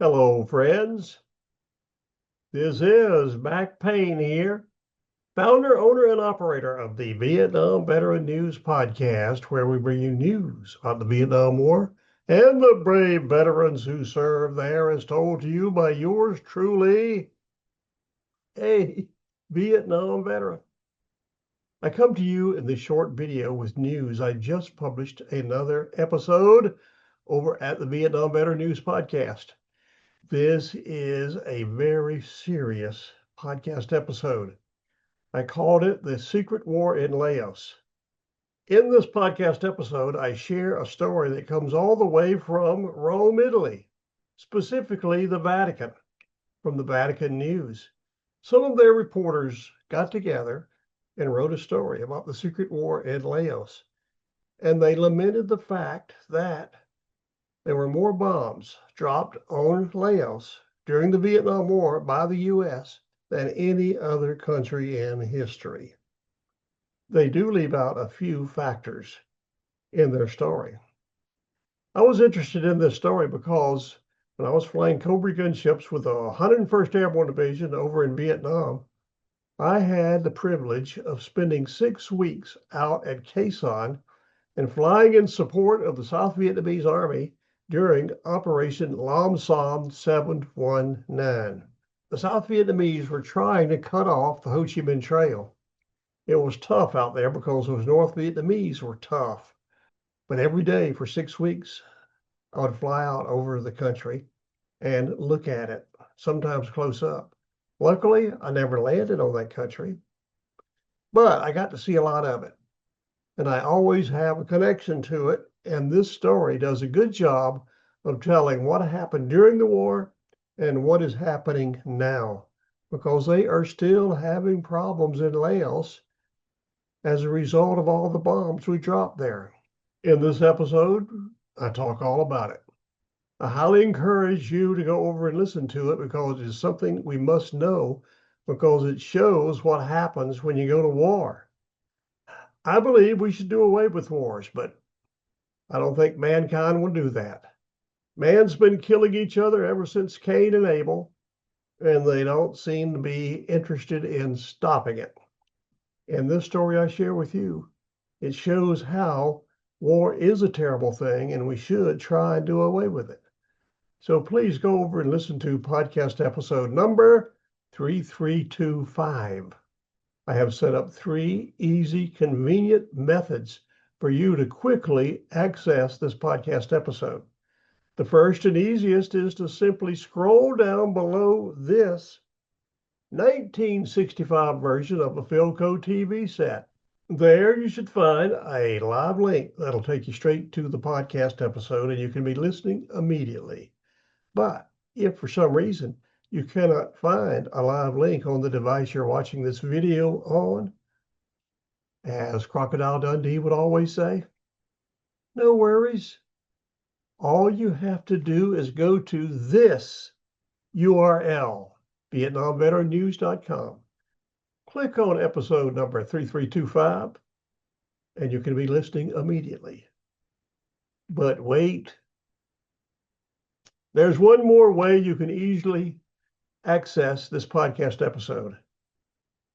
Hello, friends. This is Back Pain here, founder, owner, and operator of the Vietnam Veteran News Podcast, where we bring you news about the Vietnam War and the brave veterans who served there, as told to you by yours truly, a Vietnam veteran. I come to you in this short video with news. I just published another episode over at the Vietnam Veteran News Podcast. This is a very serious podcast episode. I called it The Secret War in Laos. In this podcast episode, I share a story that comes all the way from Rome, Italy, specifically the Vatican, from the Vatican News. Some of their reporters got together and wrote a story about the secret war in Laos, and they lamented the fact that there were more bombs dropped on Laos during the Vietnam War by the U.S. than any other country in history. They do leave out a few factors in their story. I was interested in this story because when I was flying Cobra gunships with the 101st Airborne Division over in Vietnam, I had the privilege of spending 6 weeks out at Quezon Son and flying in support of the South Vietnamese Army during Operation Lam Sam 719. The South Vietnamese were trying to cut off the Ho Chi Minh Trail. It was tough out there because those North Vietnamese were tough. But every day for 6 weeks, I would fly out over the country and look at it, sometimes close up. Luckily, I never landed on that country, but I got to see a lot of it. And I always have a connection to it. And this story does a good job of telling what happened during the war and what is happening now, because they are still having problems in Laos as a result of all the bombs we dropped there. In this episode, I talk all about it. I highly encourage you to go over and listen to it because it's something we must know, because it shows what happens when you go to war. I believe we should do away with wars, but I don't think mankind will do that. Man's been killing each other ever since Cain and Abel, and they don't seem to be interested in stopping it. In this story I share with you, it shows how war is a terrible thing and we should try and do away with it. So please go over and listen to podcast episode number 3325. I have set up 3 easy, convenient methods for you to quickly access this podcast episode. The first and easiest is to simply scroll down below this 1965 version of a Philco TV set. There you should find a live link that'll take you straight to the podcast episode and you can be listening immediately. But if for some reason you cannot find a live link on the device you're watching this video on, as Crocodile Dundee would always say, no worries. All you have to do is go to this URL, VietnamVeteranNews.com. Click on episode number 3325, and you can be listening immediately. But wait, there's one more way you can easily access this podcast episode.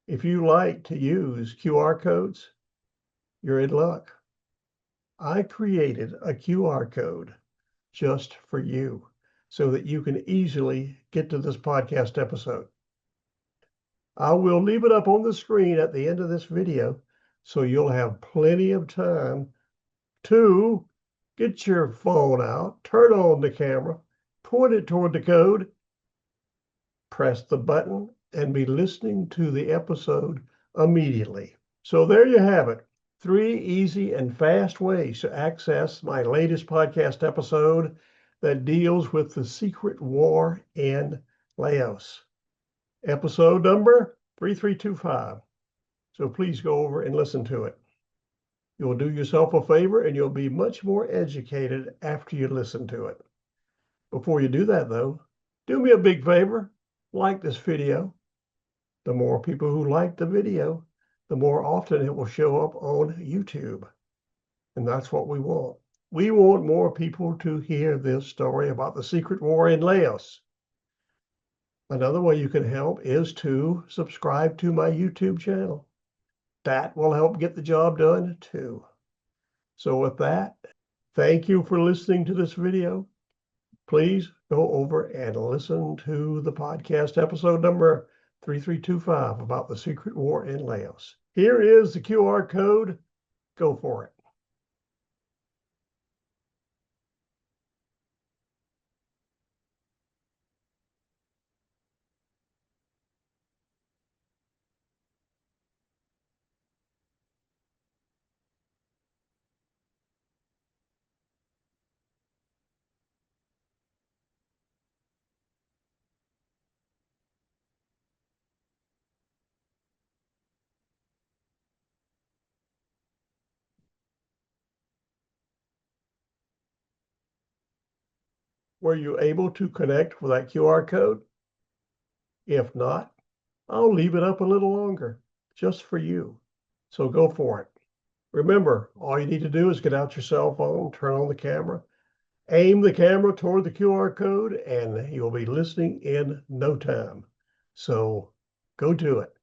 If you like to use QR codes, you're in luck. I created a QR code just for you so that you can easily get to this podcast episode. I will leave it up on the screen at the end of this video so you'll have plenty of time to get your phone out, turn on the camera, point it toward the code, press the button, and be listening to the episode immediately. So there you have it. 3 easy and fast ways to access my latest podcast episode that deals with the secret war in Laos. Episode number 3325. So please go over and listen to it. You'll do yourself a favor and you'll be much more educated after you listen to it. Before you do that though, do me a big favor, like this video. The more people who like the video, the more often it will show up on YouTube. And that's what we want. We want more people to hear this story about the secret war in Laos. Another way you can help is to subscribe to my YouTube channel. That will help get the job done too. So with that, thank you for listening to this video. Please go over and listen to the podcast episode number 3325 about the secret war in Laos. Here is the QR code. Go for it. Were you able to connect with that QR code? If not, I'll leave it up a little longer just for you. So go for it. Remember, all you need to do is get out your cell phone, turn on the camera, aim the camera toward the QR code, and you'll be listening in no time. So go do it.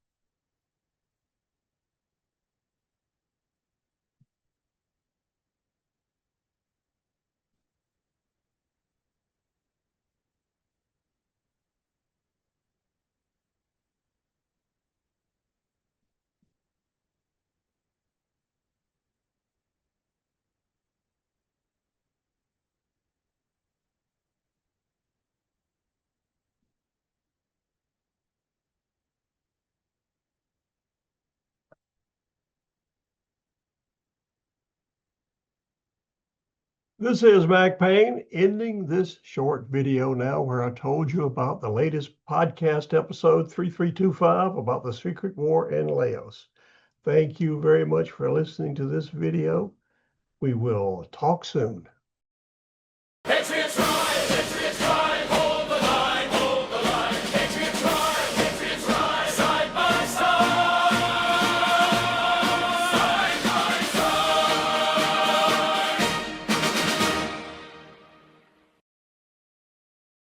This is Mac Payne ending this short video now where I told you about the latest podcast episode 3325 about the secret war in Laos. Thank you very much for listening to this video. We will talk soon.